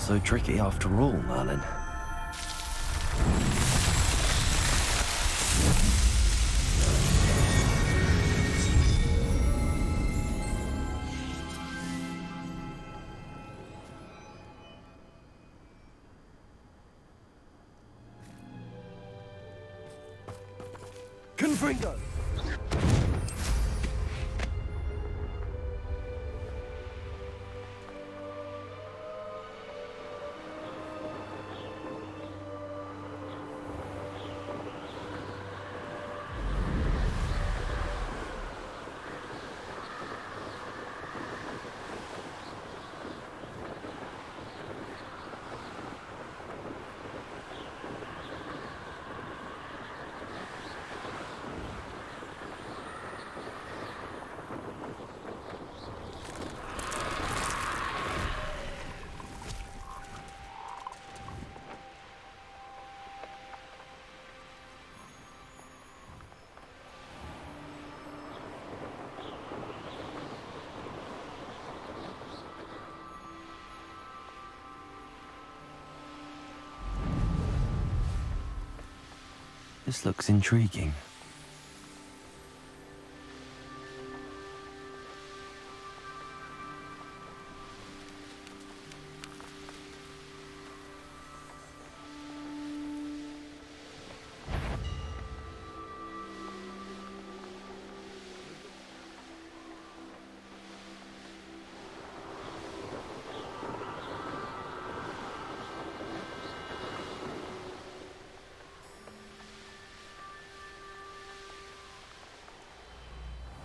so tricky after all, Merlin. Confringo! This looks intriguing.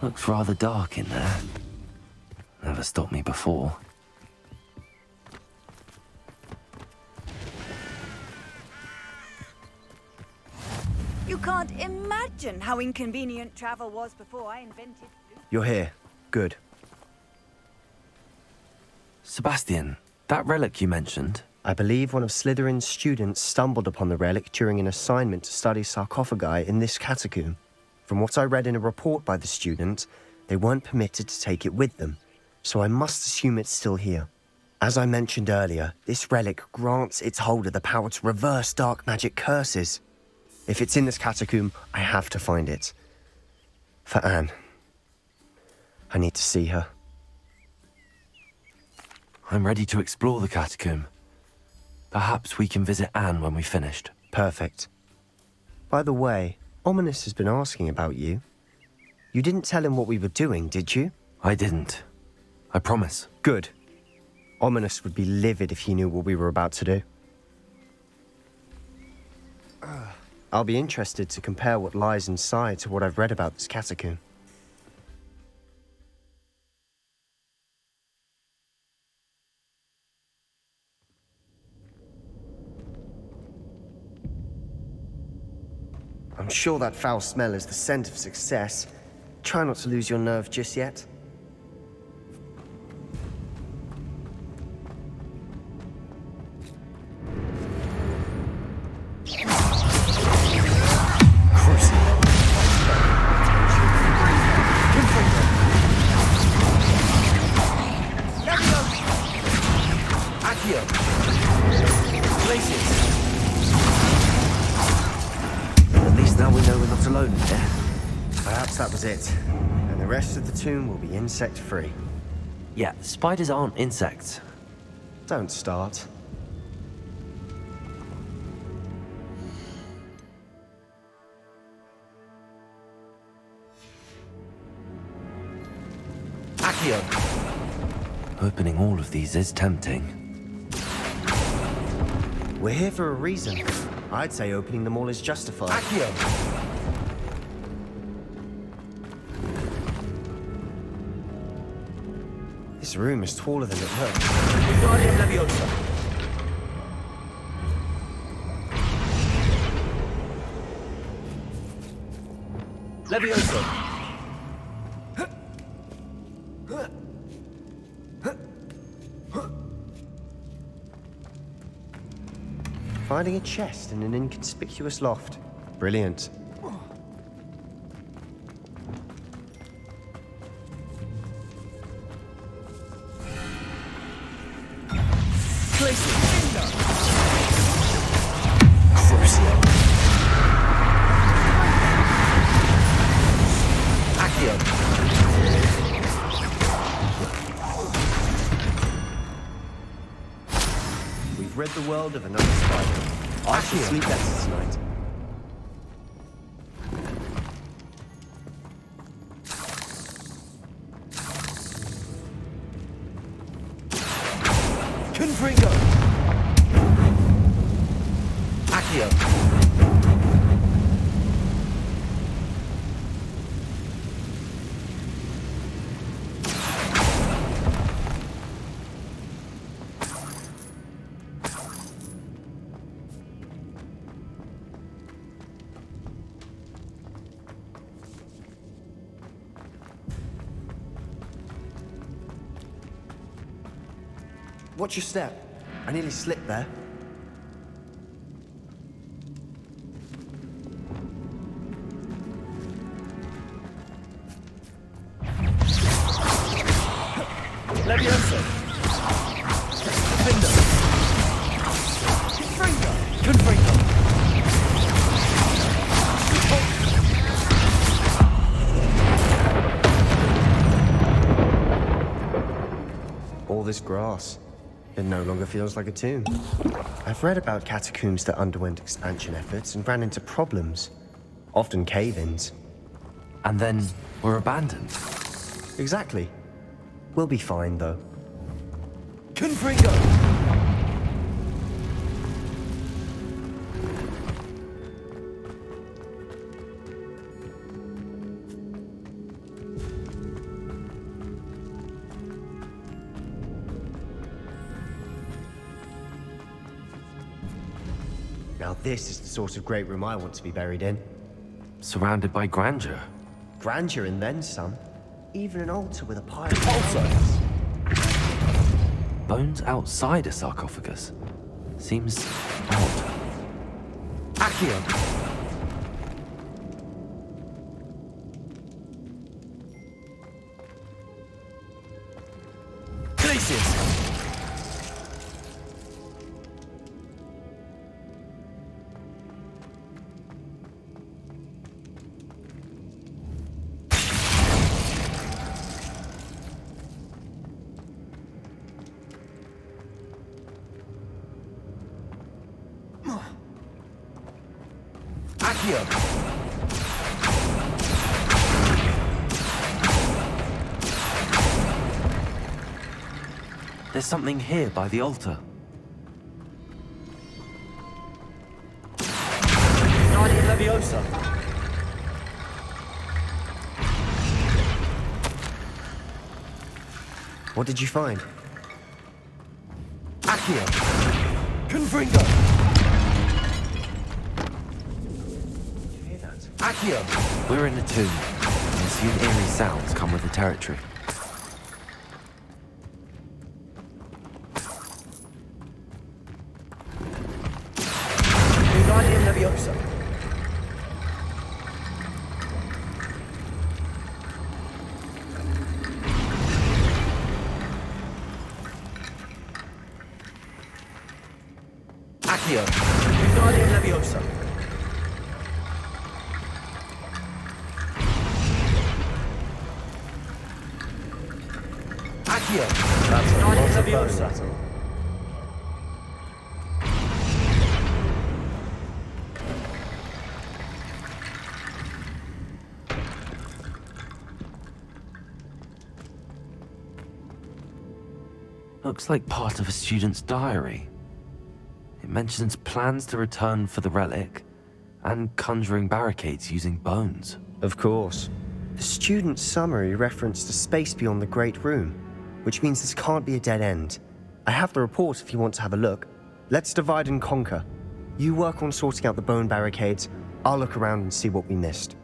Looks rather dark in there. Never stopped me before. You can't imagine how inconvenient travel was before I invented flute. You're here. Good. Sebastian, that relic you mentioned, I believe one of Slytherin's students stumbled upon the relic during an assignment to study sarcophagi in this catacomb. From what I read in a report by the student, they weren't permitted to take it with them, so I must assume it's still here. As I mentioned earlier, this relic grants its holder the power to reverse dark magic curses. If it's in this catacomb, I have to find it. For Anne. I need to see her. I'm ready to explore the catacomb. Perhaps we can visit Anne when we've finished. Perfect. By the way, Ominous has been asking about you. You didn't tell him what we were doing, did you? I didn't. I promise. Good. Ominous would be livid if he knew what we were about to do. I'll be interested to compare what lies inside to what I've read about this catacomb. I'm sure that foul smell is the scent of success. Try not to lose your nerve just yet. That was it. And the rest of the tomb will be insect-free. Yeah, spiders aren't insects. Don't start. Accio! Opening all of these is tempting. We're here for a reason. I'd say opening them all is justified. Accio! This room is taller than it looks. Levioso! Finding a chest in an inconspicuous loft. Brilliant. Close. Crucio. Accio. We've rid the world of another spider. I should sleep better tonight. Confringo! Accio! Watch your step. I nearly slipped there. Levioso. Defender. Confringo. Confringo. All this grass. It no longer feels like a tomb. I've read about catacombs that underwent expansion efforts and ran into problems. Often cave-ins. And then were abandoned. Exactly. We'll be fine, though. Confringo! Now this is the sort of great room I want to be buried in. Surrounded by grandeur. Grandeur and then some. Even an altar with a pile of pulsars. Bones outside a sarcophagus. Seems odd. Accio! Glacius! Accio! There's something here by the altar. Guardian Leviosa! What did you find? Accio! Confringo! Did you hear that? Accio! We're in a tomb. I assume eerie sounds come with the territory. Guardian Leviosa! Accio! Guardian Leviosa! Accio! That's a lot of Leviosa. Looks like part of a student's diary. It mentions plans to return for the relic and conjuring barricades using bones. Of course. The student's summary referenced a space beyond the Great Room, which means this can't be a dead end. I have the report if you want to have a look. Let's divide and conquer. You work on sorting out the bone barricades. I'll look around and see what we missed.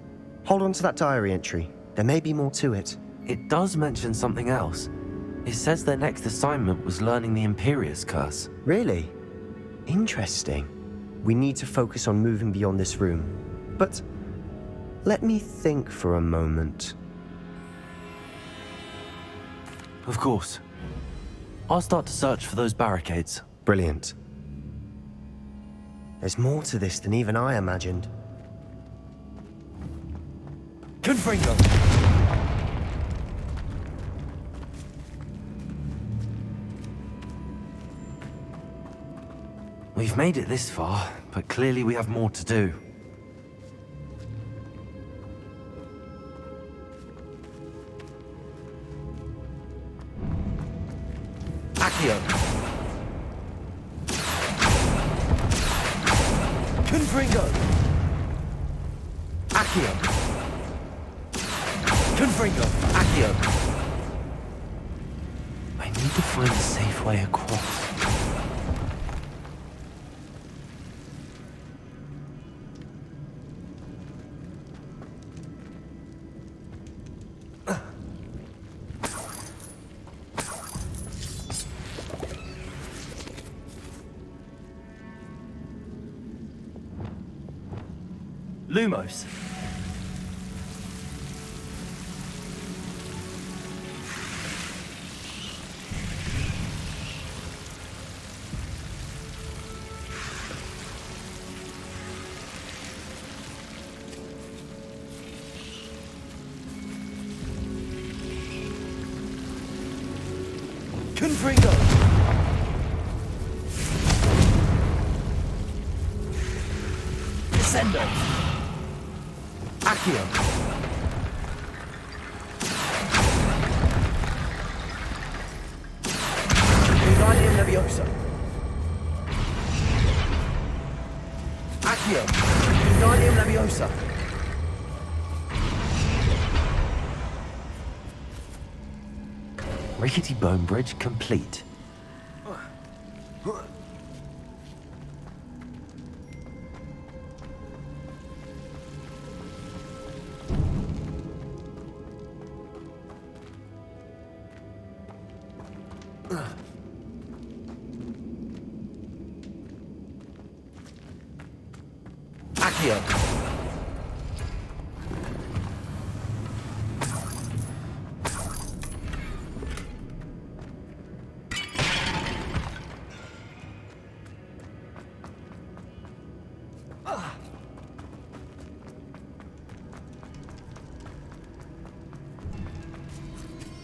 Hold on to that diary entry. There may be more to it. It does mention something else. It says their next assignment was learning the Imperious Curse. Really? Interesting. We need to focus on moving beyond this room. But let me think for a moment. Of course. I'll start to search for those barricades. Brilliant. There's more to this than even I imagined. Confringo! We've made it this far, but clearly we have more to do. Accio! Confringo! Accio! Confringo! Accio! I need to find a safe way across. Lumos! Confringo! Descendo! Accio! Wingardium Leviosa! Accio! Wingardium Leviosa! Rickety bone bridge complete. Accio!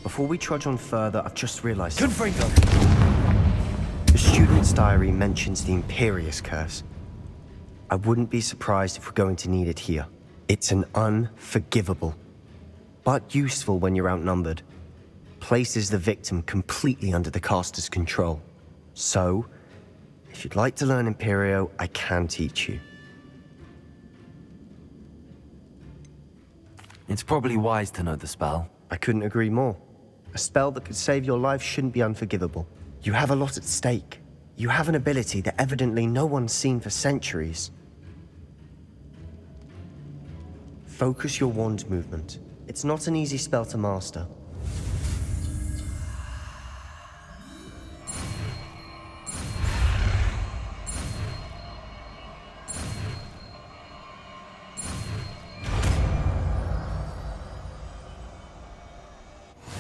Before we trudge on further, I've just realized Confringo! the student's diary mentions the Imperious Curse. I wouldn't be surprised if we're going to need it here. It's an unforgivable, but useful when you're outnumbered. Places the victim completely under the caster's control. So, if you'd like to learn Imperio, I can teach you. It's probably wise to know the spell. I couldn't agree more. A spell that could save your life shouldn't be unforgivable. You have a lot at stake. You have an ability that evidently no one's seen for centuries. Focus your wand movement. It's not an easy spell to master.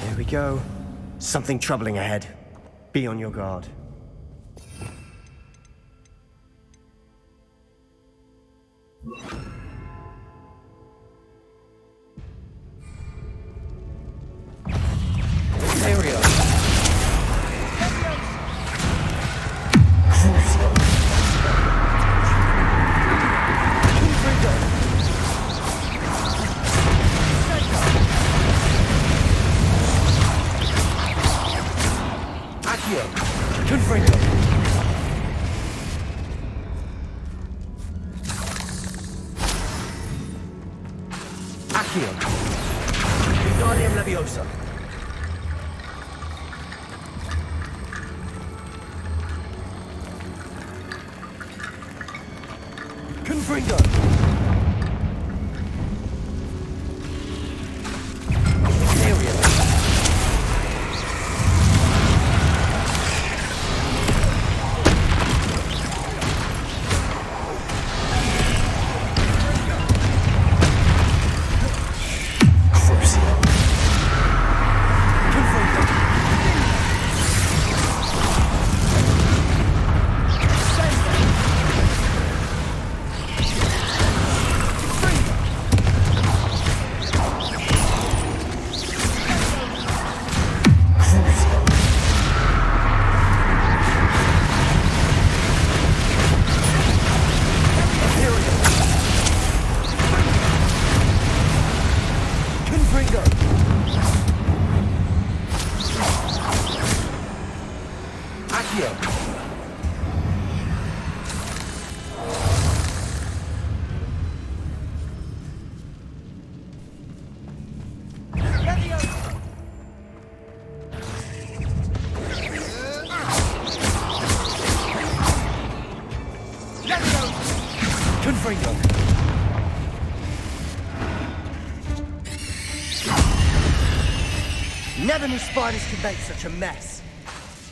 There we go. Something troubling ahead. Be on your guard. Wingardium Leviosa! Confringo! Confringo. Never knew spiders could make such a mess.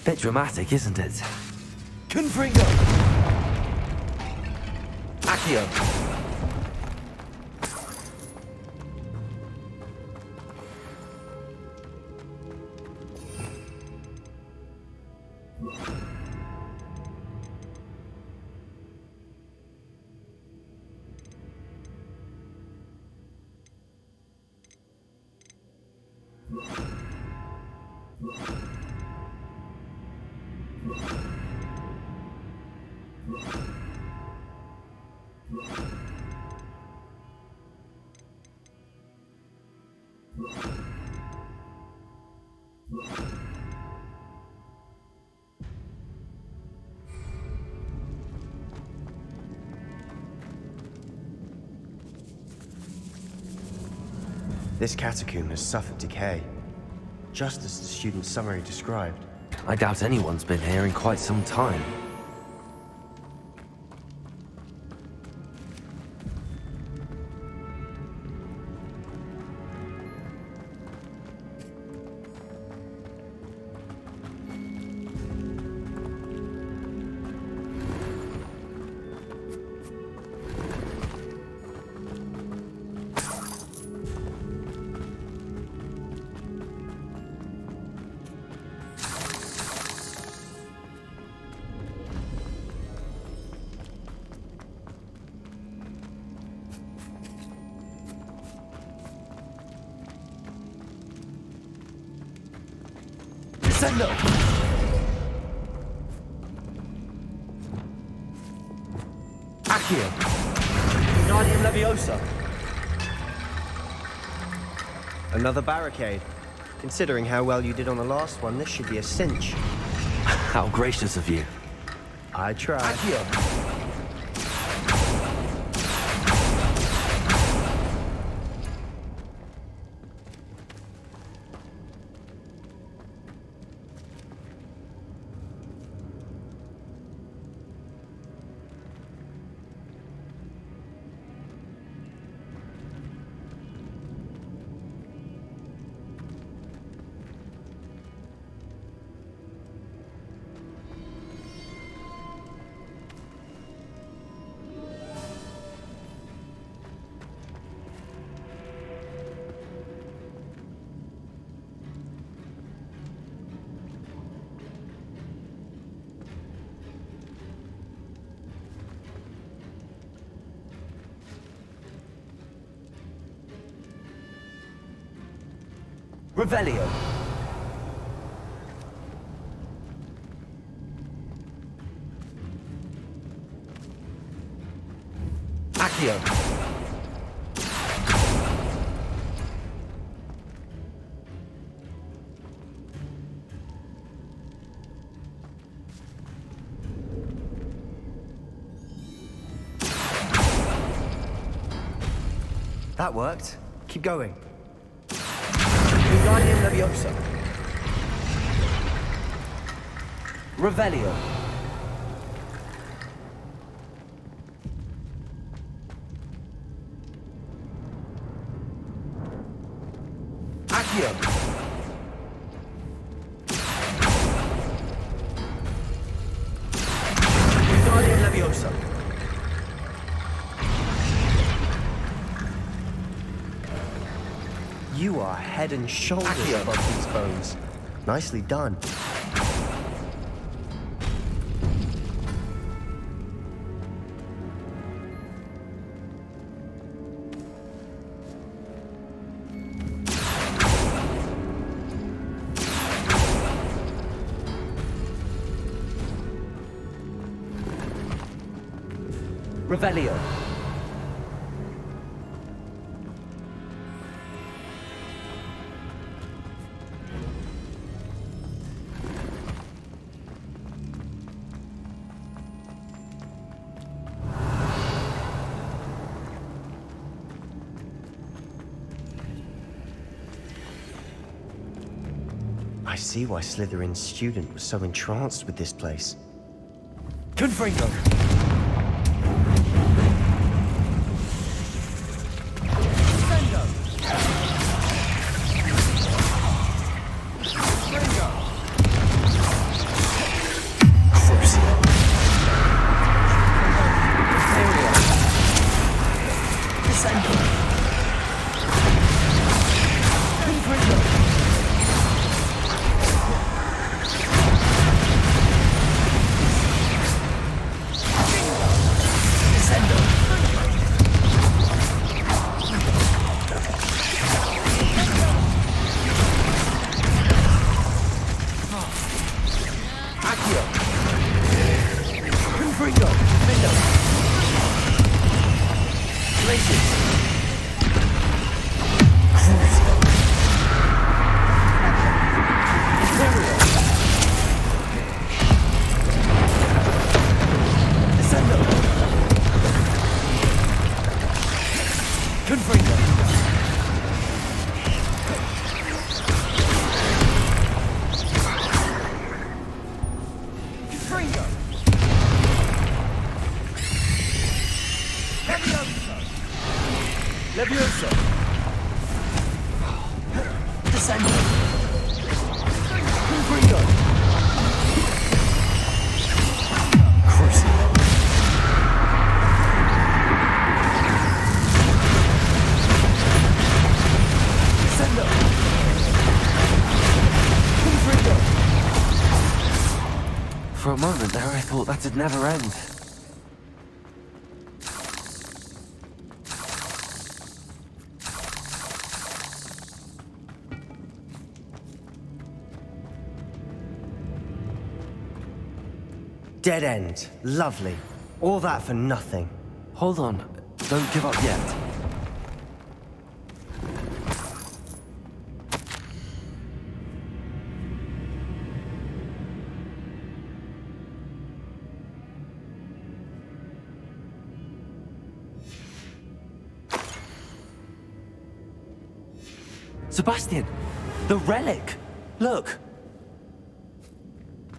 Bit dramatic, isn't it? Confringo. Accio. This catacomb has suffered decay, just as the student's summary described. I doubt anyone's been here in quite some time. Sendo. Accio. Wingardium Leviosa. Another barricade. Considering how well you did on the last one, this should be a cinch. How gracious of you. I tried. Accio. Revelio. Accio. That worked. Keep going. Wingardium Leviosa. Revelio. Accio. Wingardium Leviosa. You are head and shoulders Accio. above these bones. Nicely done. Revelio. I see why Slytherin's student was so entranced with this place. Confringo. Levioso! Descendo! Freedom! Crucible. Descendo! Freedom! For a moment there, I thought that'd never end. Dead end. Lovely. All that for nothing. Hold on. Don't give up yet. Sebastian! The relic! Look!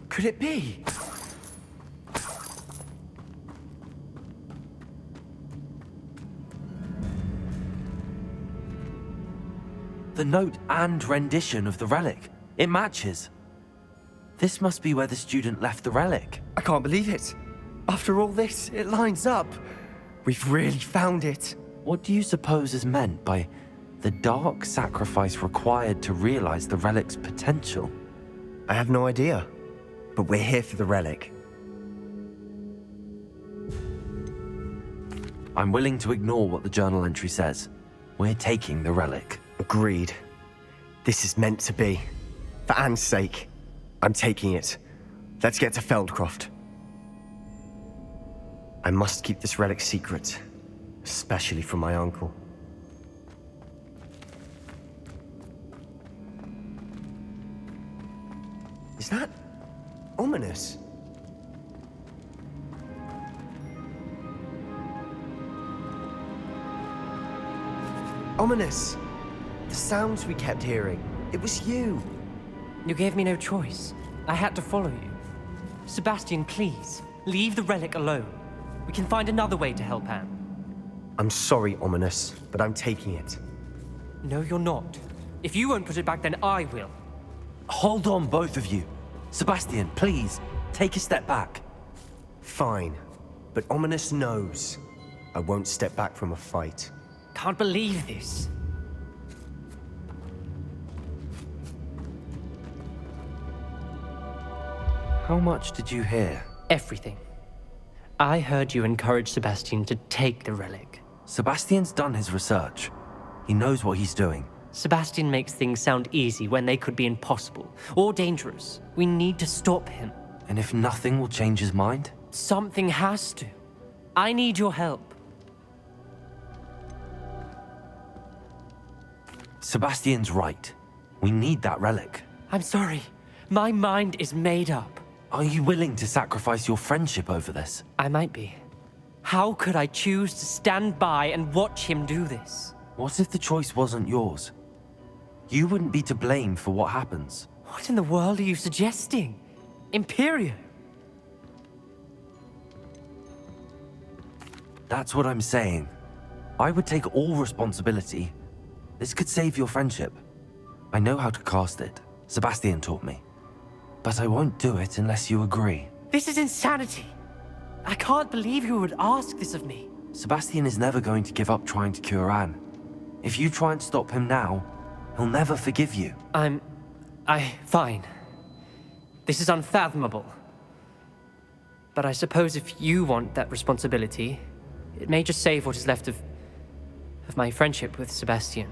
Could it be? The note and rendition of the relic. It matches. This must be where the student left the relic. I can't believe it. After all this, it lines up. We've really found it. What do you suppose is meant by the dark sacrifice required to realize the relic's potential? I have no idea. But we're here for the relic. I'm willing to ignore what the journal entry says. We're taking the relic. Agreed. This is meant to be. For Anne's sake, I'm taking it. Let's get to Feldcroft. I must keep this relic secret, especially from my uncle. Is that ominous? Ominous! The sounds we kept hearing. It was you. You gave me no choice. I had to follow you. Sebastian, please, leave the relic alone. We can find another way to help Anne. I'm sorry, Ominous, but I'm taking it. No, you're not. If you won't put it back, then I will. Hold on, both of you. Sebastian, please, take a step back. Fine, but Ominous knows. I won't step back from a fight. Can't believe this. How much did you hear? Everything. I heard you encourage Sebastian to take the relic. Sebastian's done his research. He knows what he's doing. Sebastian makes things sound easy when they could be impossible or dangerous. We need to stop him. And if nothing will change his mind? Something has to. I need your help. Sebastian's right. We need that relic. I'm sorry. My mind is made up. Are you willing to sacrifice your friendship over this? I might be. How could I choose to stand by and watch him do this? What if the choice wasn't yours? You wouldn't be to blame for what happens. What in the world are you suggesting? Imperio? That's what I'm saying. I would take all responsibility. This could save your friendship. I know how to cast it. Sebastian taught me. But I won't do it unless you agree. This is insanity. I can't believe you would ask this of me. Sebastian is never going to give up trying to cure Anne. If you try and stop him now, he'll never forgive you. Fine. This is unfathomable. But I suppose if you want that responsibility, it may just save what is left of my friendship with Sebastian.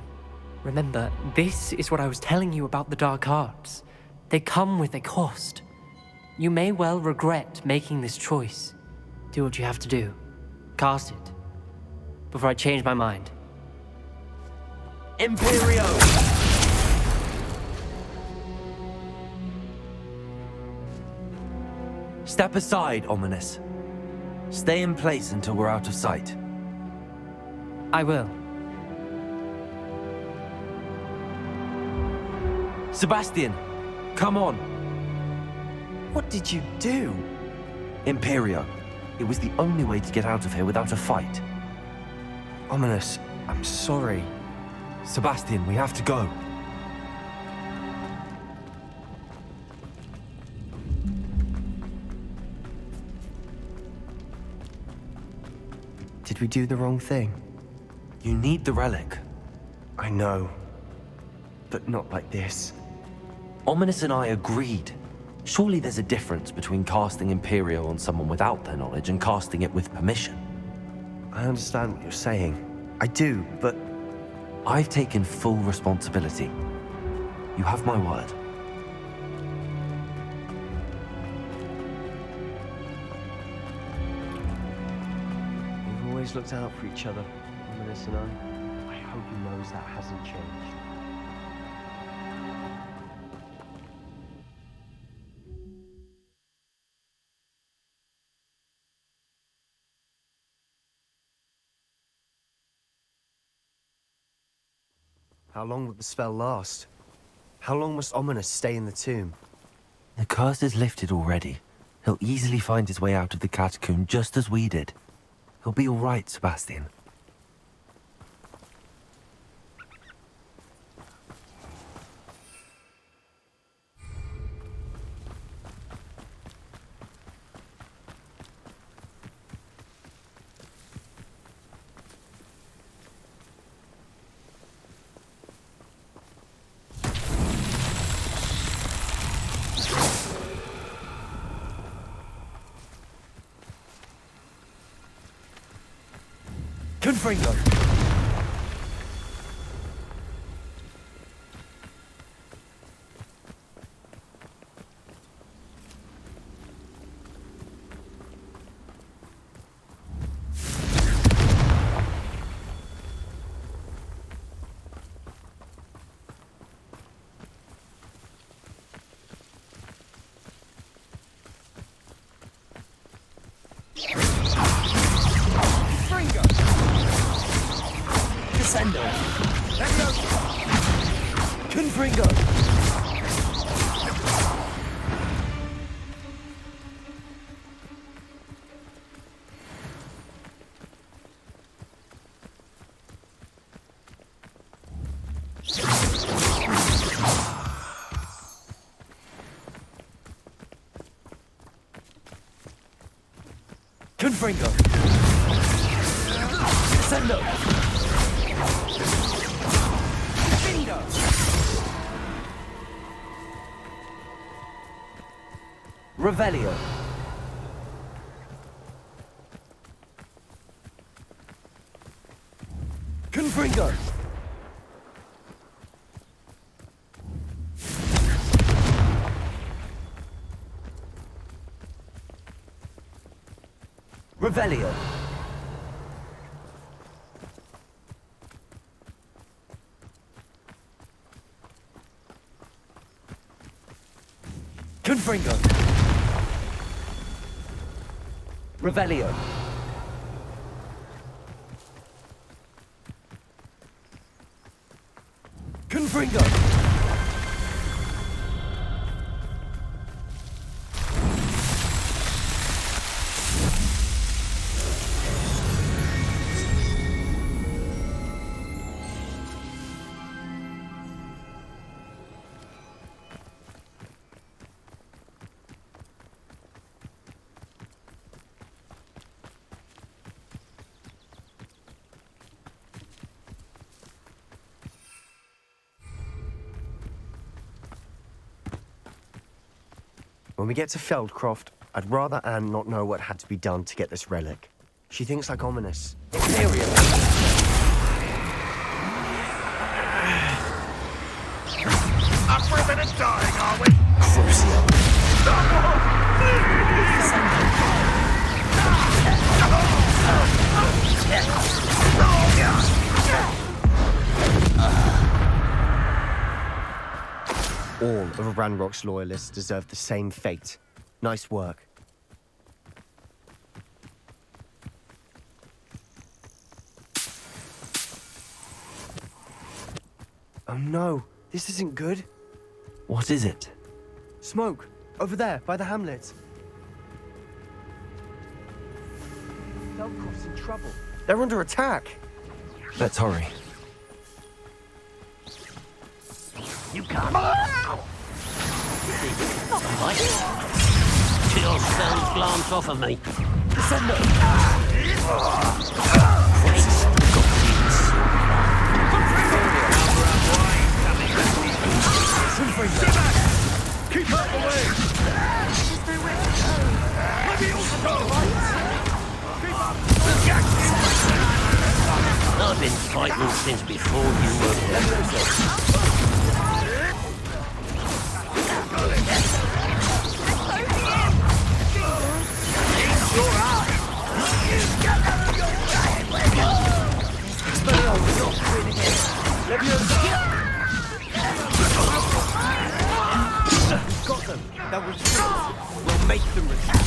Remember, this is what I was telling you about the dark arts. They come with a cost. You may well regret making this choice. Do what you have to do. Cast it. Before I change my mind. Imperio! Step aside, Ominous. Stay in place until we're out of sight. I will. Sebastian, come on. What did you do? Imperio. It was the only way to get out of here without a fight. Ominous, I'm sorry. Sebastian, we have to go. Did we do the wrong thing? You need the relic. I know. But not like this. Ominous and I agreed. Surely there's a difference between casting Imperial on someone without their knowledge and casting it with permission. I understand what you're saying. I do, but I've taken full responsibility. You have my word. we've always looked out for each other, Ominous and I. I hope he knows that hasn't changed. How long will the spell last? How long must Ominous stay in the tomb? The curse is lifted already. He'll easily find his way out of the catacomb just as we did. He'll be all right, Sebastian. Confringo. Descendo. Confringo. Confringo. Descendo. Revelio. Confringo. Revelio. Confringo. Revelio. Confringo. When we get to Feldcroft, I'd rather Anne not know what had to be done to get this relic. She thinks like Ominous. Imperial. Unwritten and dying, are we? Crucio. All of Ranrock's loyalists deserve the same fate. Nice work. Oh no, this isn't good. What is it? Smoke, over there, by the hamlet. Feldcroft's in trouble. They're under attack. Let's hurry. You can't. Chill stones glance off of me. Keep out the way! I've been fighting since before you were here. Got them. They'll retreat. We'll make them retreat.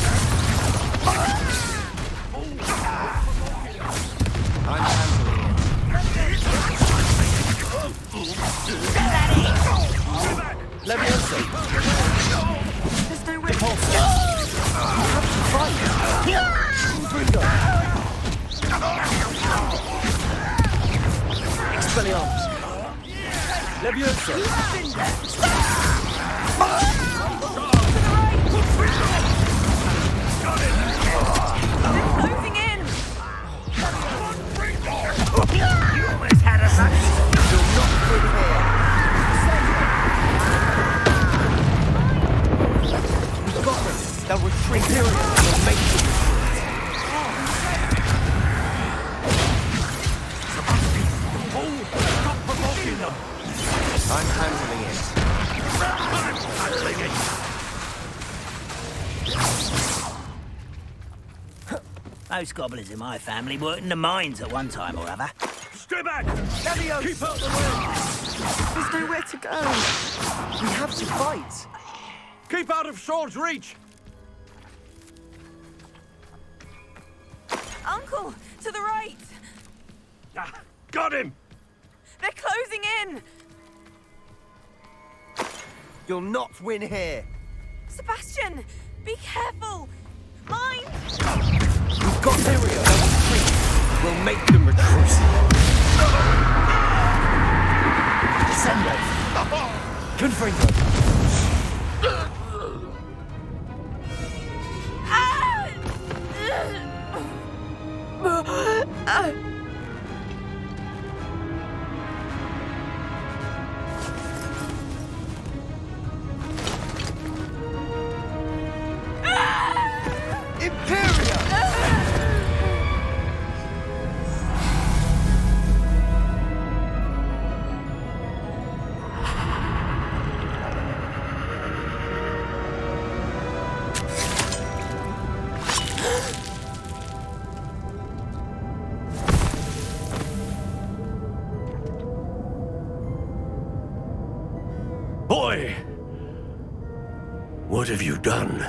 I'm handling it. Leviosa. There's no way. Expelliarmus. Leviosa. Closing in. You almost had us up. You're not good here. We've got them. They'll retreat. We'll make them retreat. Stop provoking them! I'm handling it. I'm handling it! Most goblins in my family worked in the mines at one time or other. Stay back! Keep out the way! There's nowhere to go. We have to fight. Keep out of sword's reach! Uncle, to the right. Ah, got him! They're closing in. You'll not win here. Sebastian, be careful. Mine. We've got Lyria. They'll retreat. We'll make them retreat. Descendo! Confringo! Imperia! Boy! What have you done?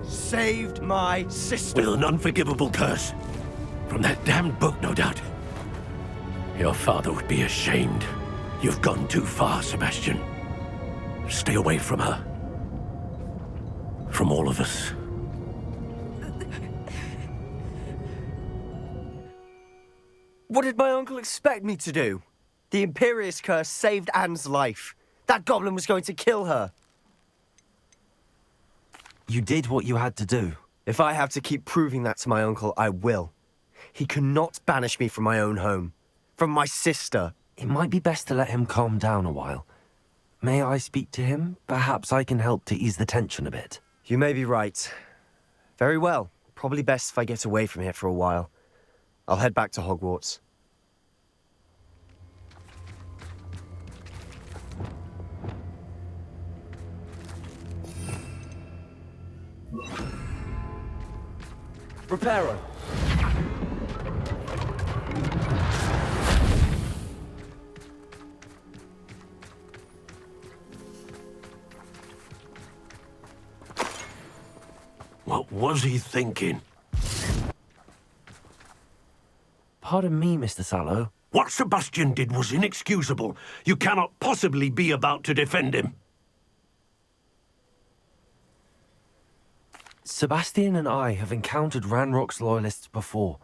Saved my sister. With an unforgivable curse. From that damned book, no doubt. Your father would be ashamed. You've gone too far, Sebastian. Stay away from her. From all of us. What did my uncle expect me to do? The Imperious curse saved Anne's life. That goblin was going to kill her. You did what you had to do. If I have to keep proving that to my uncle, I will. He cannot banish me from my own home. From my sister. It might be best to let him calm down a while. May I speak to him? Perhaps I can help to ease the tension a bit. You may be right. Very well. Probably best if I get away from here for a while. I'll head back to Hogwarts. Reparo! What was he thinking? Pardon me, Mr. Sallow. What Sebastian did was inexcusable. You cannot possibly be about to defend him. Sebastian and I have encountered Ranrock's loyalists before.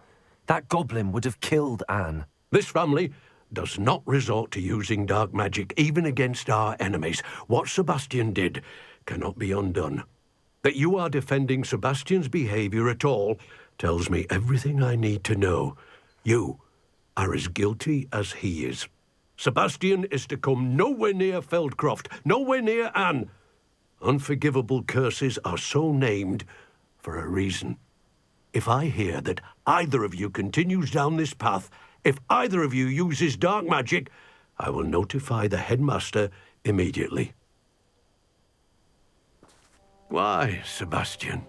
That goblin would have killed Anne. This family does not resort to using dark magic even against our enemies. What Sebastian did cannot be undone. That you are defending Sebastian's behavior at all tells me everything I need to know. You are as guilty as he is. Sebastian is to come nowhere near Feldcroft, nowhere near Anne. Unforgivable curses are so named for a reason. If I hear that either of you continues down this path, if either of you uses dark magic, I will notify the headmaster immediately. Why, Sebastian?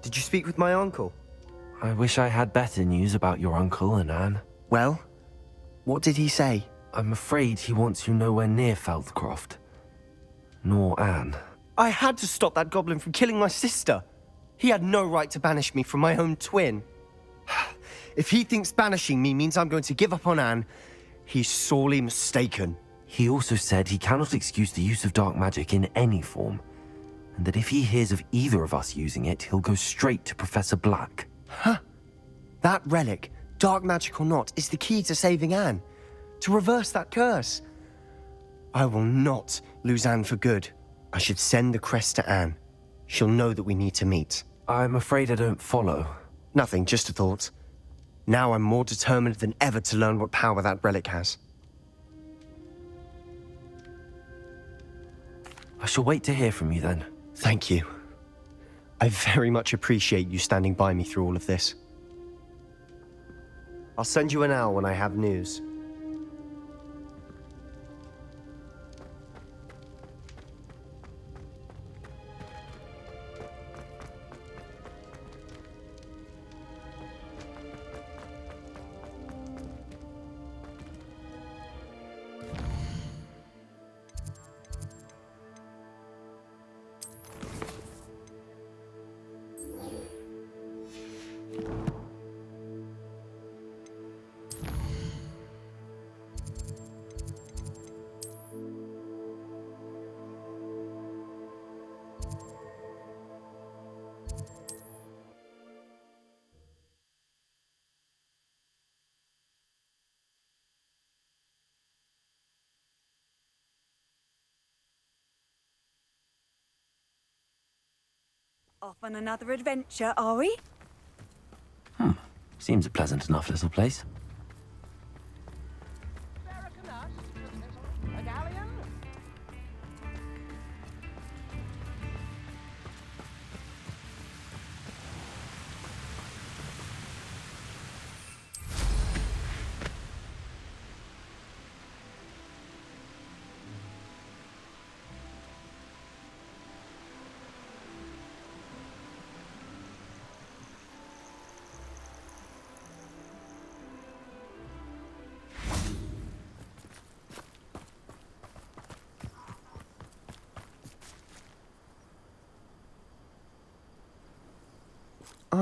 Did you speak with my uncle? I wish I had better news about your uncle and Anne. Well, what did he say? I'm afraid he wants you nowhere near Feldcroft. Nor Anne. I had to stop that goblin from killing my sister. He had no right to banish me from my own twin. If he thinks banishing me means I'm going to give up on Anne, he's sorely mistaken. He also said he cannot excuse the use of dark magic in any form, and that if he hears of either of us using it, he'll go straight to Professor Black. Huh? That relic, dark magic or not, is the key to saving Anne. To reverse that curse. I will not lose Anne for good. I should send the crest to Anne. She'll know that we need to meet. I'm afraid I don't follow. Nothing, just a thought. Now I'm more determined than ever to learn what power that relic has. I shall wait to hear from you then. Thank you. I very much appreciate you standing by me through all of this. I'll send you an owl when I have news. Off on another adventure, are we? Seems a pleasant enough little place.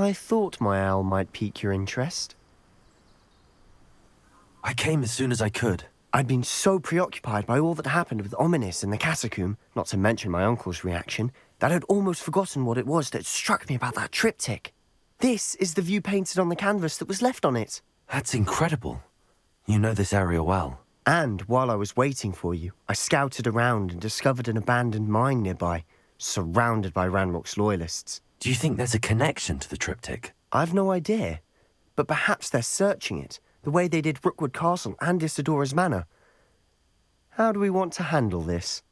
I thought my owl might pique your interest. I came as soon as I could. I'd been so preoccupied by all that happened with Ominis in the catacomb, not to mention my uncle's reaction, that I'd almost forgotten what it was that struck me about that triptych. This is the view painted on the canvas that was left on it. That's incredible. You know this area well. And while I was waiting for you, I scouted around and discovered an abandoned mine nearby, surrounded by Ranrock's loyalists. Do you think there's a connection to the triptych? I've no idea, but perhaps they're searching it, the way they did Rookwood Castle and Isidora's Manor. How do we want to handle this?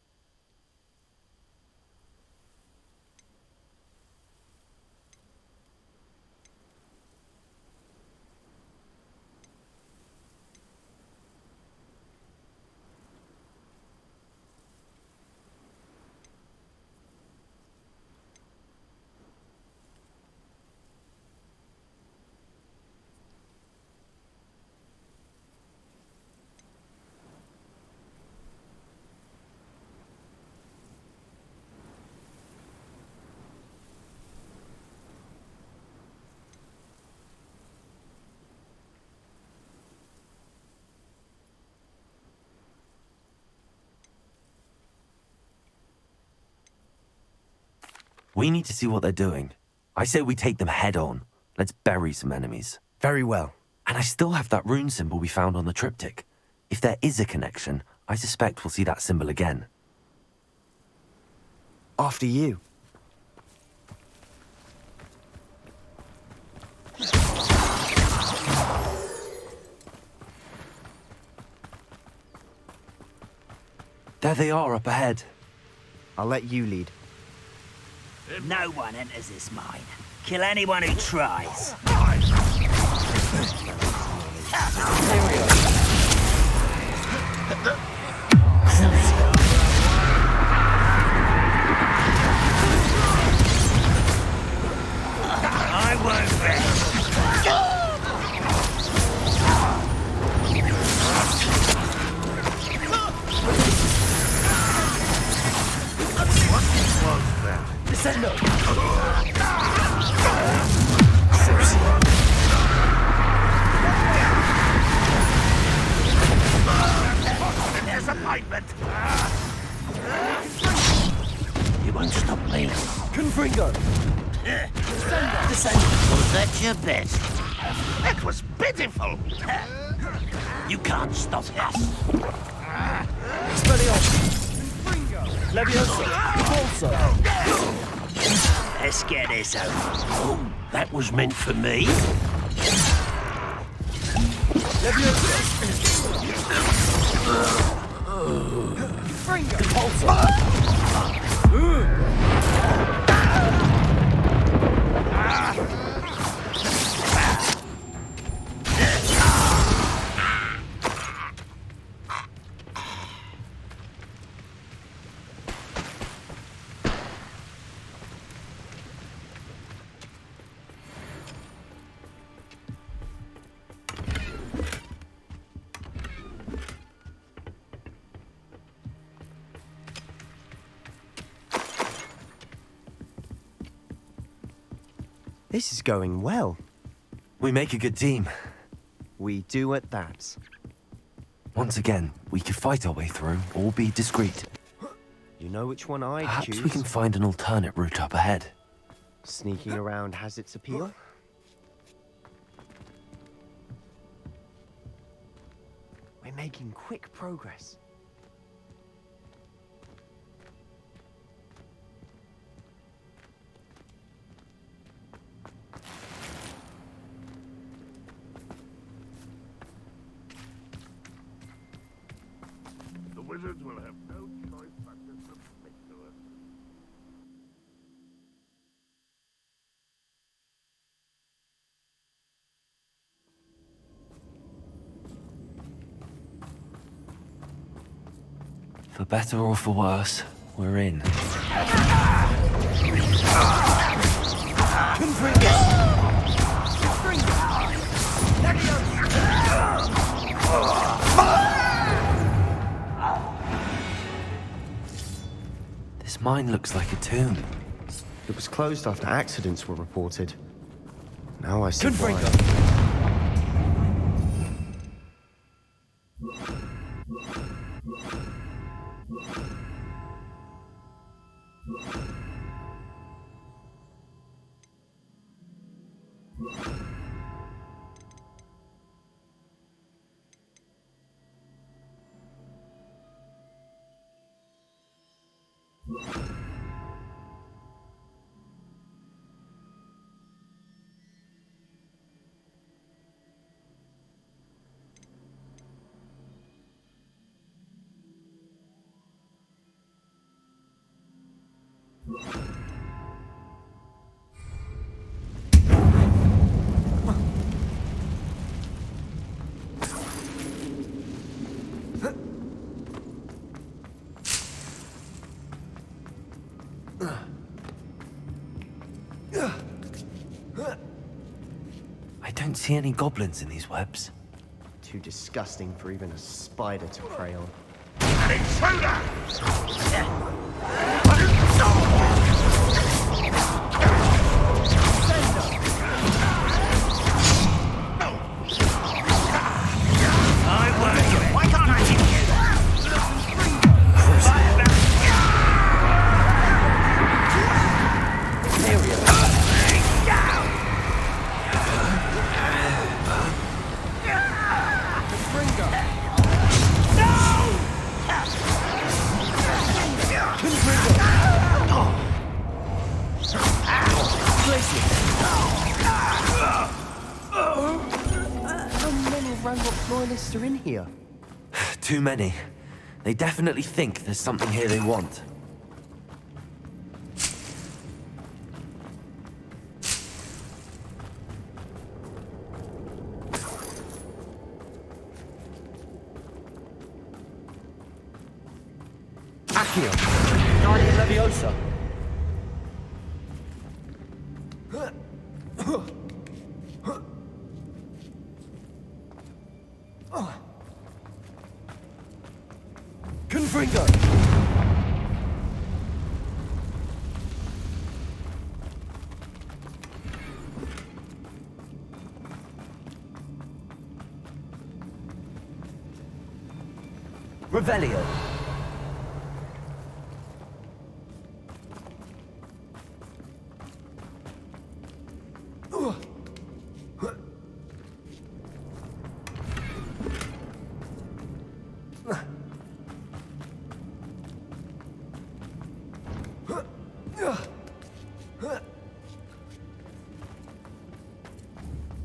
We need to see what they're doing. I say we take them head on. Let's bury some enemies. Very well. And I still have that rune symbol we found on the triptych. If there is a connection, I suspect we'll see that symbol again. After you. There they are up ahead. I'll let you lead. No one enters this mine. Kill anyone who tries. I won't rest. Descendo! Disappointment! You won't stop me. Confringo! Was that your best? That was pitiful! You can't stop us! Leviosa! Repulso! Let's get this over. Oh, that was meant for me? This is going well. We make a good team. We do at that. Once again, we could fight our way through or be discreet. You know which one I'd Perhaps choose. we can find an alternate route up ahead. Sneaking around has its appeal. We're making quick progress. wizards will have no choice but to submit to us. For better or for worse, we're in. This mine looks like a tomb. It was closed after accidents were reported. Now I see why. I don't see any goblins in these webs. Too disgusting for even a spider to prey on. Intruder! Why can't I hit you? How many Ranrock loyalists are in here? Too many. They definitely think there's something here they want. Guardian Leviosa. Confringo. Revelio.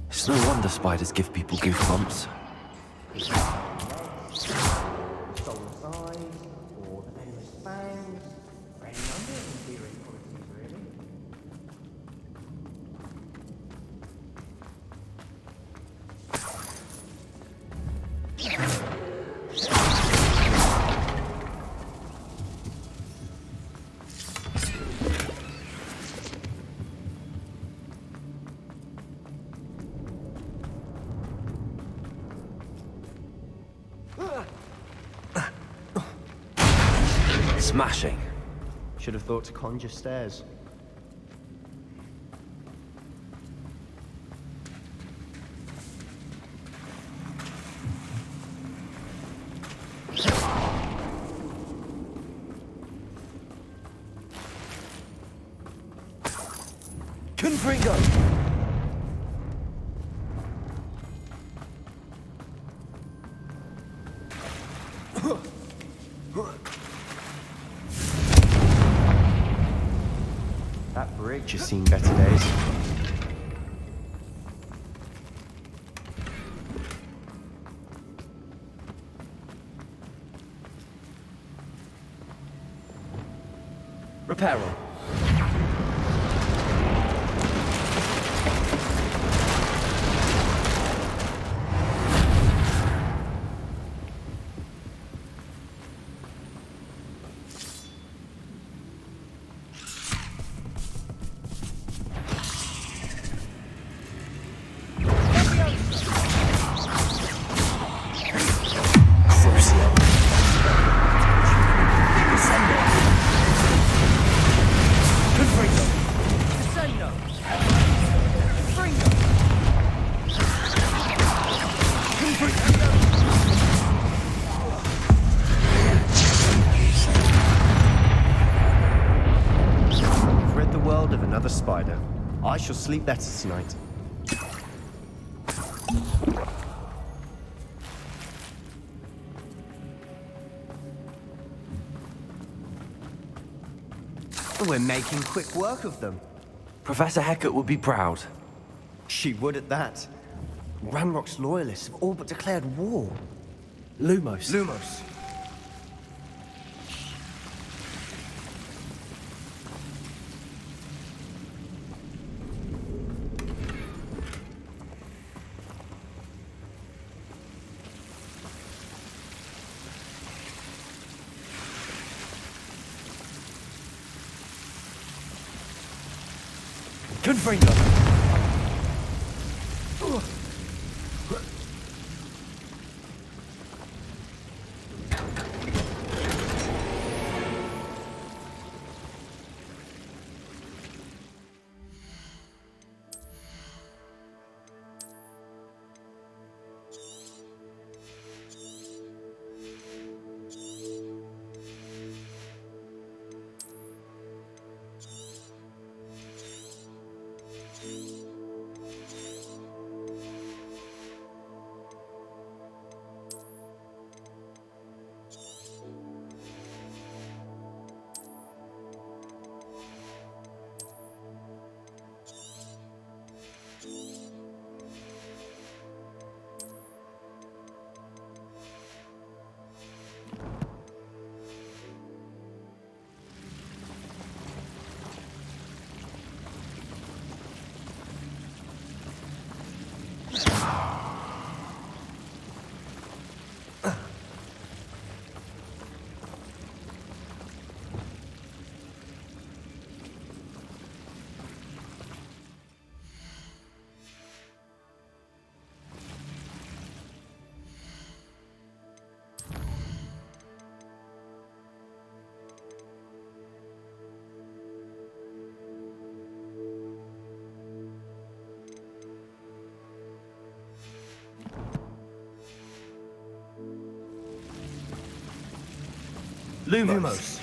It's no wonder spiders give people goosebumps. Smashing. Should have thought to conjure stairs. Confringo. That bridge has seen better days. Repair all. Spider. I shall sleep better tonight. We're making quick work of them. Professor Hecat would be proud. She would at that. Ranrock's loyalists have all but declared war. Lumos. Lumos. Confringo. Lumos.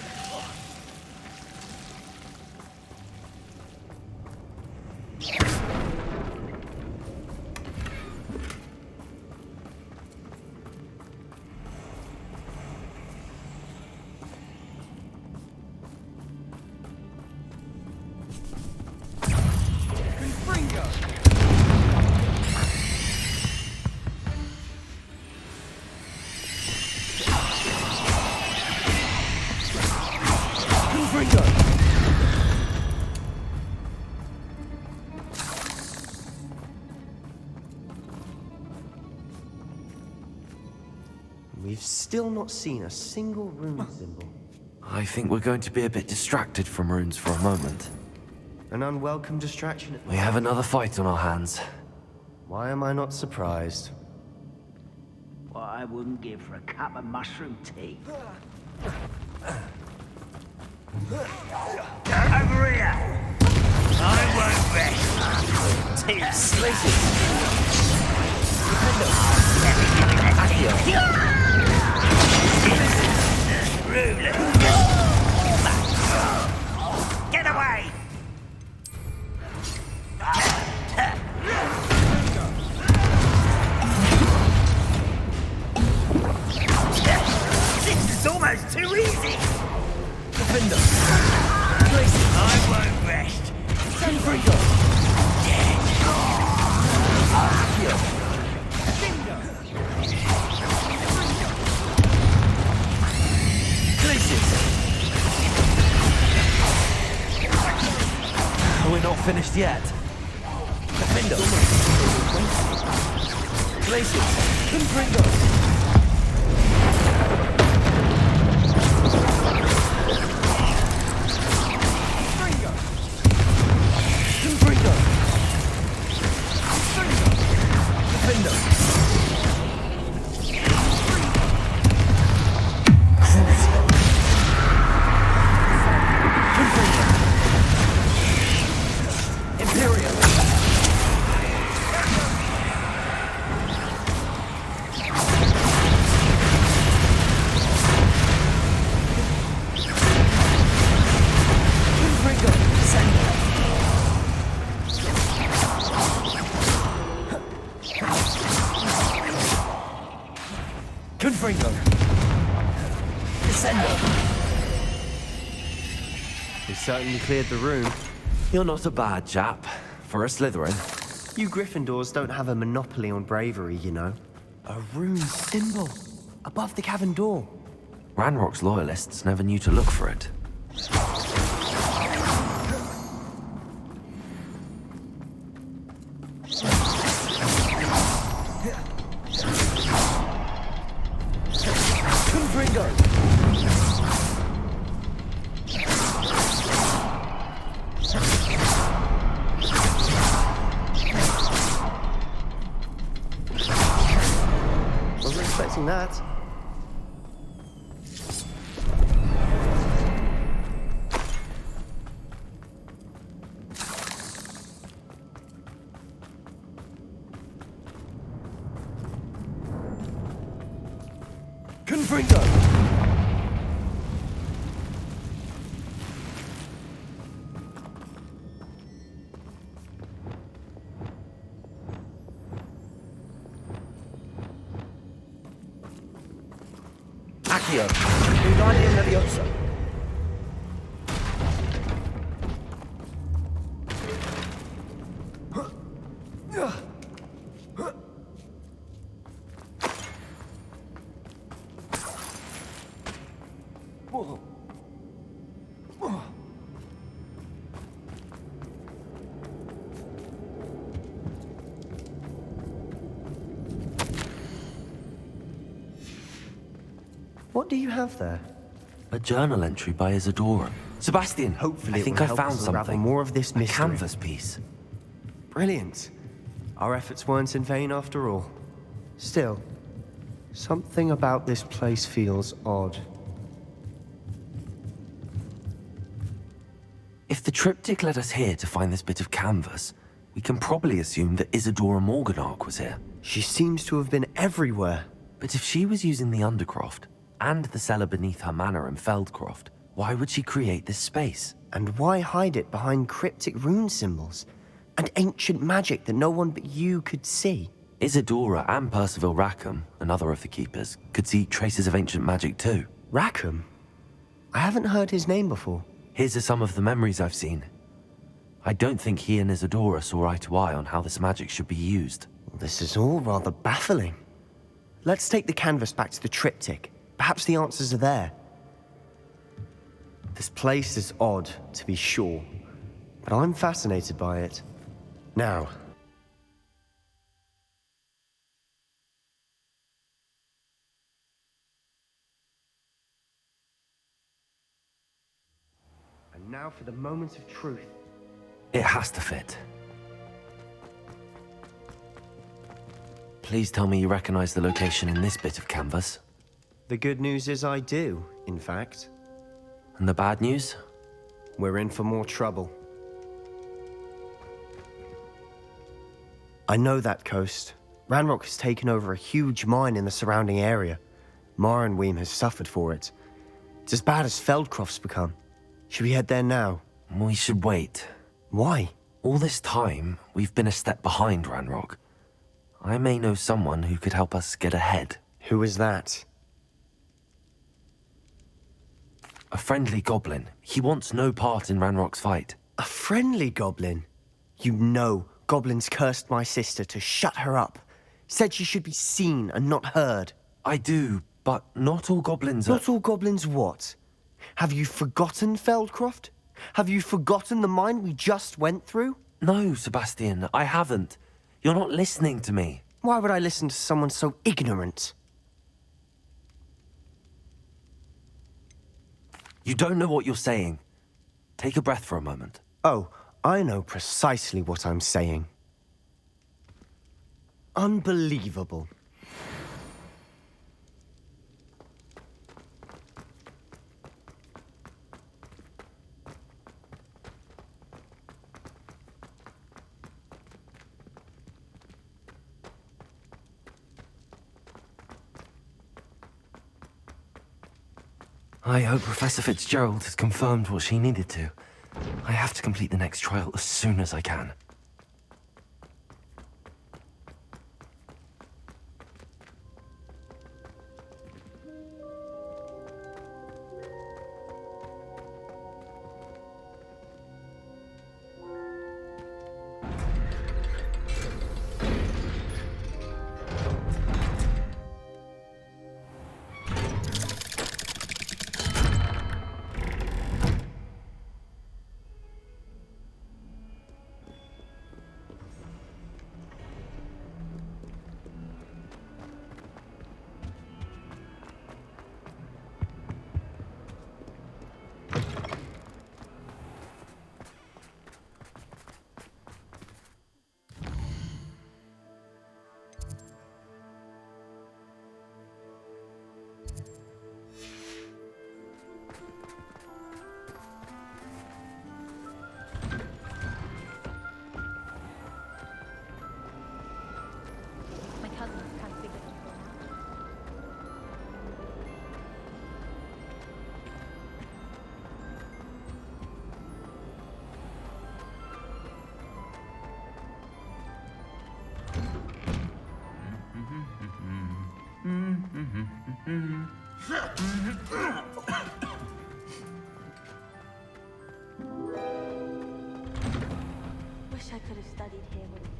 We've still not seen a single rune symbol. I think we're going to be a bit distracted from runes for a moment. An unwelcome distraction. We have another fight on our hands. Why am I not surprised? What I wouldn't give for a cup of mushroom tea. Over here! I won't rest. Too sleepy. Get away! This is almost too easy! Defender. I won't rest. Confringo. not finished yet. Defender. Places. Confringo. Confringo. Defender. Imperial. Confringo. Sender. Confringo. Descendo. We certainly cleared the room. You're not a bad chap. For a Slytherin. You Gryffindors don't have a monopoly on bravery, you know. A rune symbol above the cavern door. Ranrock's loyalists never knew to look for it. Confringo. Wasn't expecting that. Confringo. Accio. Wingardium Leviosa. What do you have there? A journal entry by Isadora. Sebastian, Hopefully I it think will I help found us unravel something. more of this A mystery. canvas piece. Brilliant. Our efforts weren't in vain after all. Still, something about this place feels odd. If the triptych led us here to find this bit of canvas, we can probably assume that Isadora Morganach was here. She seems to have been everywhere. But if she was using the Undercroft and the cellar beneath her manor in Feldcroft, why would she create this space? And why hide it behind cryptic rune symbols and ancient magic that no one but you could see? Isadora and Percival Rackham, another of the keepers, could see traces of ancient magic too. Rackham? I haven't heard his name before. Here's are some of the memories I've seen. I don't think he and Isadora saw eye to eye on how this magic should be used. This is all rather baffling. Let's take the canvas back to the triptych. Perhaps the answers are there. This place is odd, to be sure, but I'm fascinated by it. Now, and now for the moment of truth. It has to fit. Please tell me you recognize the location in this bit of canvas. The good news is I do, in fact. And the bad news? We're in for more trouble. I know that coast. Ranrock has taken over a huge mine in the surrounding area. Mornweem has suffered for it. It's as bad as Feldcroft's become. Should we head there now? We should wait. Why? All this time, we've been a step behind Ranrock. I may know someone who could help us get ahead. Who is that? A friendly goblin. He wants no part in Ranrock's fight. A friendly goblin? You know, goblins cursed my sister to shut her up. Said she should be seen and not heard. I do, but not all goblins are... Not all goblins what? Have you forgotten Feldcroft? Have you forgotten the mine we just went through? No, Sebastian, I haven't. You're not listening to me. Why would I listen to someone so ignorant? You don't know what you're saying. Take a breath for a moment. Oh, I know precisely what I'm saying. Unbelievable. I hope Professor Fitzgerald has confirmed what she needed to. I have to complete the next trial as soon as I can. My cousin is kind of bigger than her now. Wish I could have studied here with him.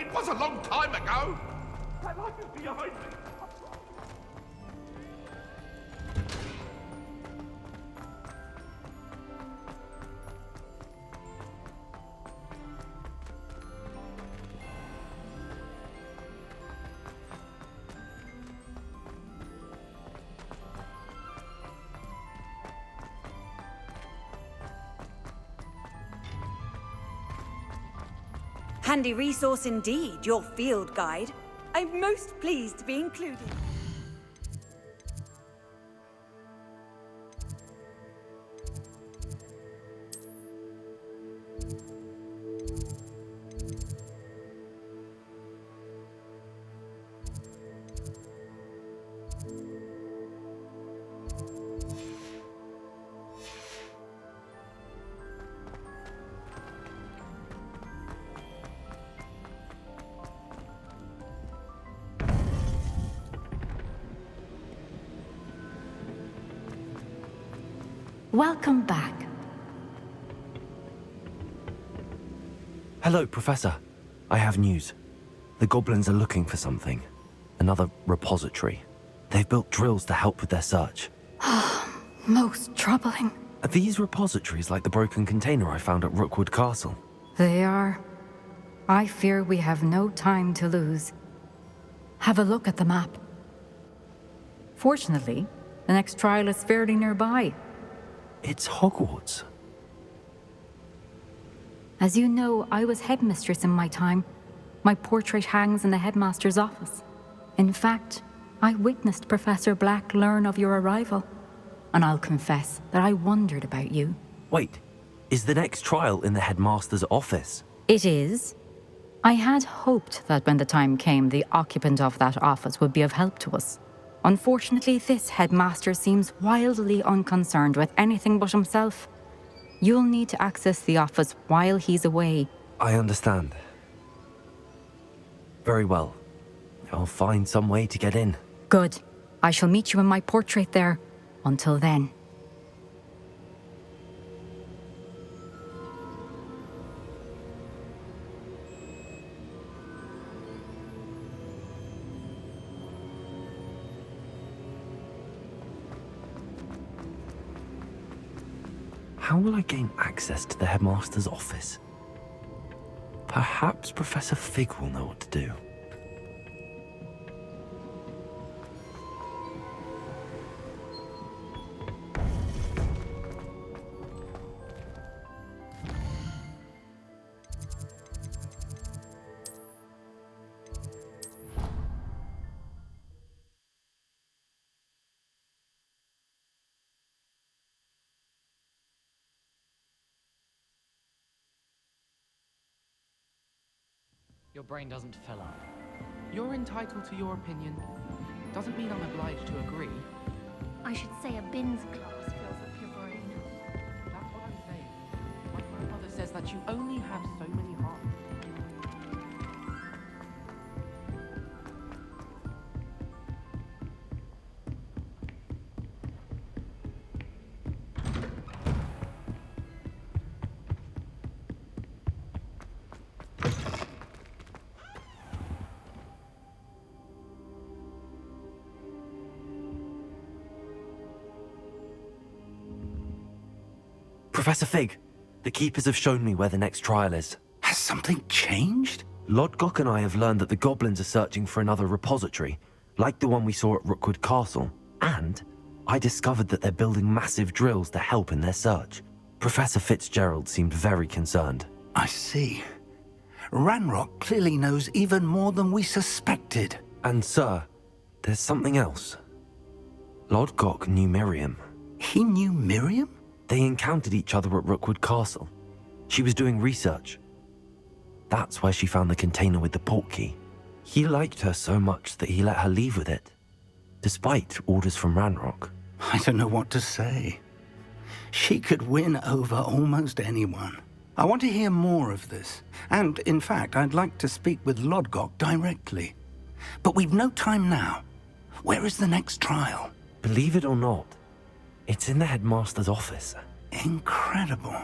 It was a long time ago. That life is behind me. Handy resource indeed, your field guide. I'm most pleased to be included. Welcome back. Hello, Professor. I have news. The goblins are looking for something. Another repository. They've built drills to help with their search. Most troubling. Are these repositories like the broken container I found at Rookwood Castle? They are. I fear we have no time to lose. Have a look at the map. Fortunately, the next trial is fairly nearby. It's Hogwarts. As you know, I was headmistress in my time. My portrait hangs in the headmaster's office. In fact, I witnessed Professor Black learn of your arrival. And I'll confess that I wondered about you. Wait, is the next trial in the headmaster's office? It is. I had hoped that when the time came, the occupant of that office would be of help to us. Unfortunately, this headmaster seems wildly unconcerned with anything but himself. You'll need to access the office while he's away. I understand. Very well. I'll find some way to get in. Good. I shall meet you in my portrait there. Until then. How will I gain access to the headmaster's office? Perhaps Professor Fig will know what to do. Your brain doesn't fill up. You're entitled to your opinion. Doesn't mean I'm obliged to agree. I should say a bin's glass fills up your brain. That's what I'm saying. My grandmother says that you only have so many hearts. Professor Fig, the Keepers have shown me where the next trial is. Has something changed? Lodgok and I have learned that the goblins are searching for another repository, like the one we saw at Rookwood Castle. And I discovered that they're building massive drills to help in their search. Professor Fitzgerald seemed very concerned. I see. Ranrock clearly knows even more than we suspected. And sir, there's something else. Lodgok knew Miriam. He knew Miriam? They encountered each other at Rookwood Castle. She was doing research. That's where she found the container with the portkey. He liked her so much that he let her leave with it, despite orders from Ranrock. I don't know what to say. She could win over almost anyone. I want to hear more of this. And, in fact, I'd like to speak with Lodgok directly. But we've no time now. Where is the next trial? Believe it or not, it's in the headmaster's office. Incredible.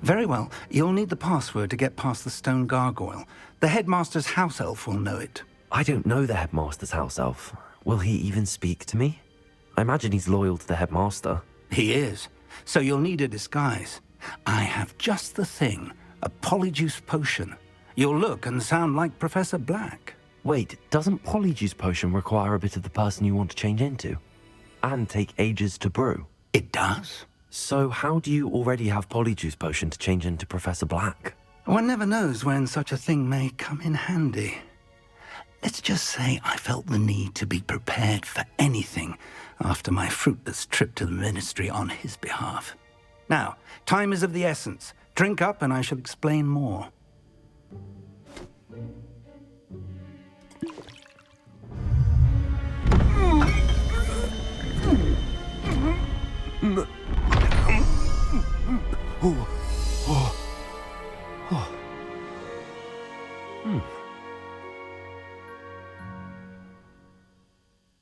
Very well. You'll need the password to get past the stone gargoyle. The headmaster's house elf will know it. I don't know the headmaster's house elf. Will he even speak to me? I imagine he's loyal to the headmaster. He is. So you'll need a disguise. I have just the thing. A polyjuice potion. You'll look and sound like Professor Black. Wait, doesn't Polyjuice Potion require a bit of the person you want to change into? And take ages to brew? It does. So how do you already have Polyjuice Potion to change into Professor Black? One never knows when such a thing may come in handy. Let's just say I felt the need to be prepared for anything after my fruitless trip to the Ministry on his behalf. Now, time is of the essence. Drink up and I shall explain more.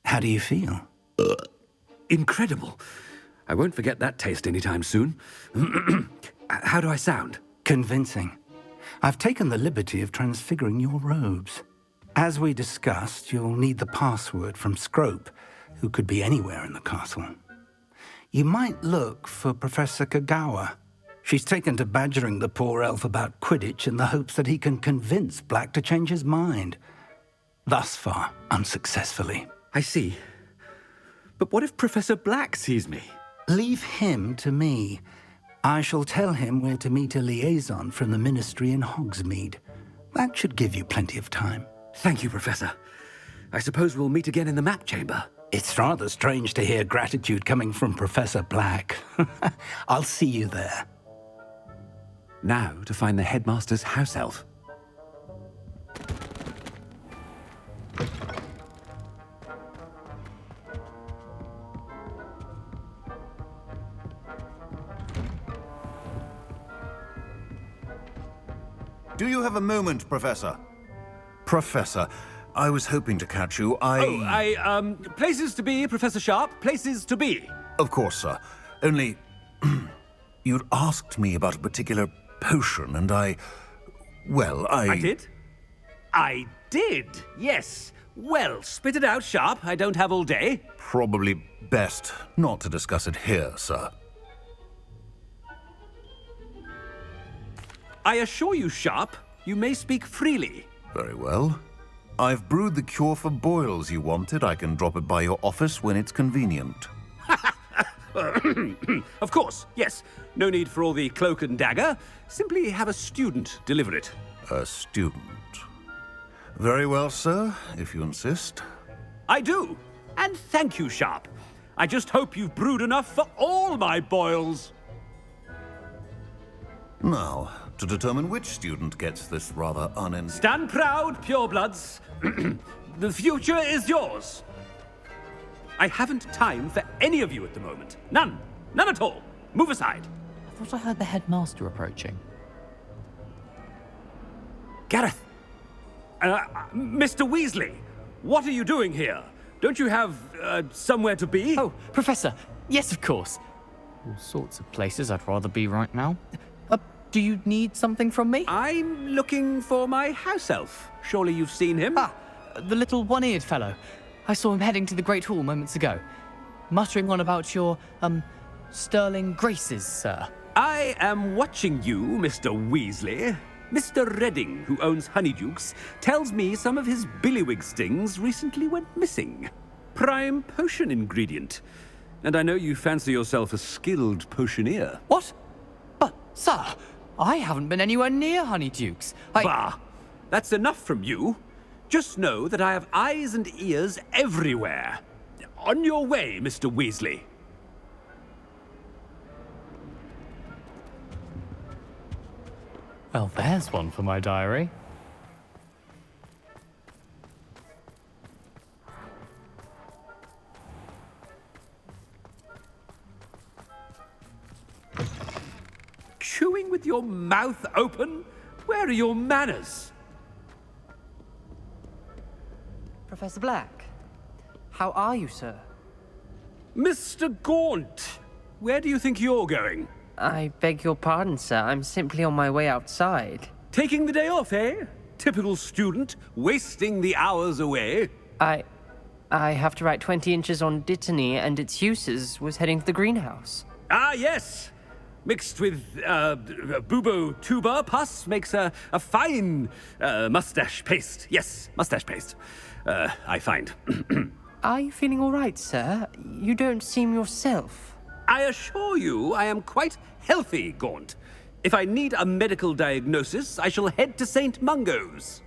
How do you feel? Incredible. I won't forget that taste anytime soon. How do I sound? Convincing. I've taken the liberty of transfiguring your robes. As we discussed, you'll need the password from Scrope, who could be anywhere in the castle. You might look for Professor Kagawa. She's taken to badgering the poor elf about Quidditch in the hopes that he can convince Black to change his mind. Thus far, unsuccessfully. I see. But what if Professor Black sees me? Leave him to me. I shall tell him where to meet a liaison from the Ministry in Hogsmeade. That should give you plenty of time. Thank you, Professor. I suppose we'll meet again in the map chamber. It's rather strange to hear gratitude coming from Professor Black. I'll see you there. Now to find the headmaster's house elf. Do you have a moment, Professor? Professor, I was hoping to catch you. Places to be, Professor Sharp. Places to be. Of course, sir. Only, you'd asked me about a particular potion, and I did? I did, yes. Well, spit it out, Sharp. I don't have all day. Probably best not to discuss it here, sir. I assure you, Sharp, you may speak freely. Very well. I've brewed the cure for boils you wanted. I can drop it by your office when it's convenient. Of course, yes. No need for all the cloak and dagger. Simply have a student deliver it. A student. Very well, sir, if you insist. I do. And thank you, Sharp. I just hope you've brewed enough for all my boils. Now, to determine which student gets this rather Stand proud, purebloods. The future is yours. I haven't time for any of you at the moment. None. None at all. Move aside. I thought I heard the headmaster approaching. Gareth. Mr. Weasley, what are you doing here? Don't you have, somewhere to be? Oh, Professor. Yes, of course. All sorts of places I'd rather be right now. Do you need something from me? I'm looking for my house elf. Surely you've seen him? Ah, the little one-eared fellow. I saw him heading to the Great Hall moments ago, muttering on about your, sterling graces, sir. I am watching you, Mr. Weasley. Mr. Redding, who owns Honeydukes, tells me some of his billywig stings recently went missing. Prime potion ingredient. And I know you fancy yourself a skilled potioneer. What? But, sir, I haven't been anywhere near Honeydukes. Bah! That's enough from you. Just know that I have eyes and ears everywhere. On your way, Mr. Weasley. Well, there's one for my diary. Chewing with your mouth open? Where are your manners? Professor Black, how are you, sir? Mr. Gaunt, where do you think you're going? I beg your pardon, sir. I'm simply on my way outside. Taking the day off, eh? Typical student, wasting the hours away. I have to write 20 inches on Dittany and its uses. Was heading to the greenhouse. Ah, yes. Mixed with bubo tuber pus makes a fine mustache paste. Yes, mustache paste. I find. Are you feeling all right, sir? You don't seem yourself. I assure you I am quite healthy, Gaunt. If I need a medical diagnosis, I shall head to St. Mungo's.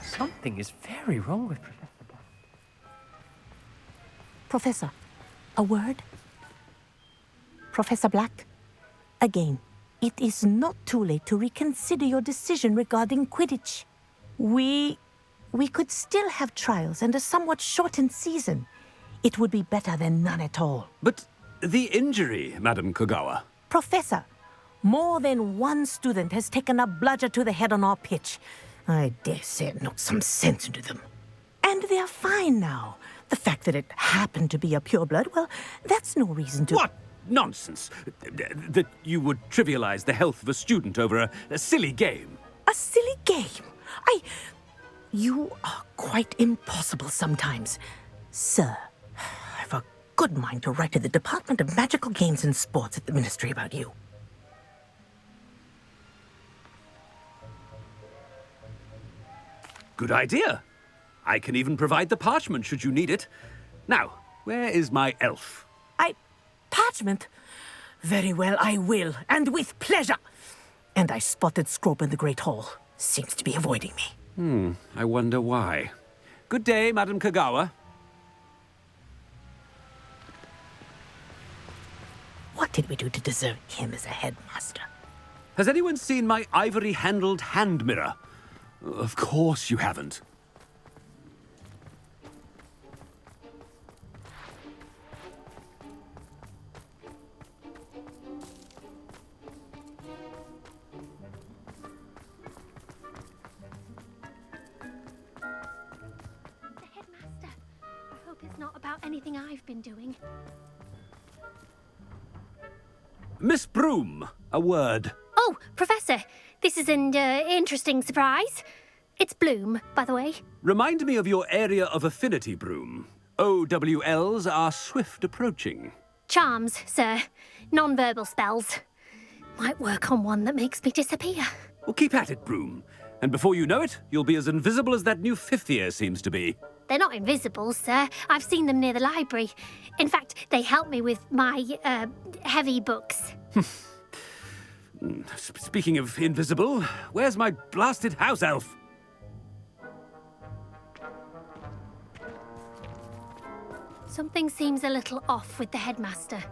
Something is very wrong with Professor Black. Professor, a word? Professor Black, again, it is not too late to reconsider your decision regarding Quidditch. We could still have trials and a somewhat shortened season. It would be better than none at all. But the injury, Madam Kogawa. Professor, more than one student has taken a bludger to the head on our pitch. I dare say it knocked some sense into them. And they're fine now. The fact that it happened to be a pureblood, well, that's no reason to... What nonsense! That you would trivialize the health of a student over a silly game. A silly game? You are quite impossible sometimes. Sir, I've a good mind to write to the Department of Magical Games and Sports at the Ministry about you. Good idea. I can even provide the parchment should you need it. Now, where is my elf? Parchment? Very well, I will, and with pleasure. And I spotted Scrope in the Great Hall. Seems to be avoiding me. I wonder why. Good day, Madam Kogawa. What did we do to deserve him as a headmaster? Has anyone seen my ivory-handled hand mirror? Of course you haven't. It's not about anything I've been doing. Miss Broom, a word. Oh, Professor, this is an interesting surprise. It's Bloom, by the way. Remind me of your area of affinity, Broom. OWLs are swift approaching. Charms, sir. Non-verbal spells. Might work on one that makes me disappear. Well, keep at it, Broom. And before you know it, you'll be as invisible as that new fifth year seems to be. They're not invisible, sir. I've seen them near the library. In fact, they help me with my, heavy books. Speaking of invisible, where's my blasted house elf? Something seems a little off with the headmaster.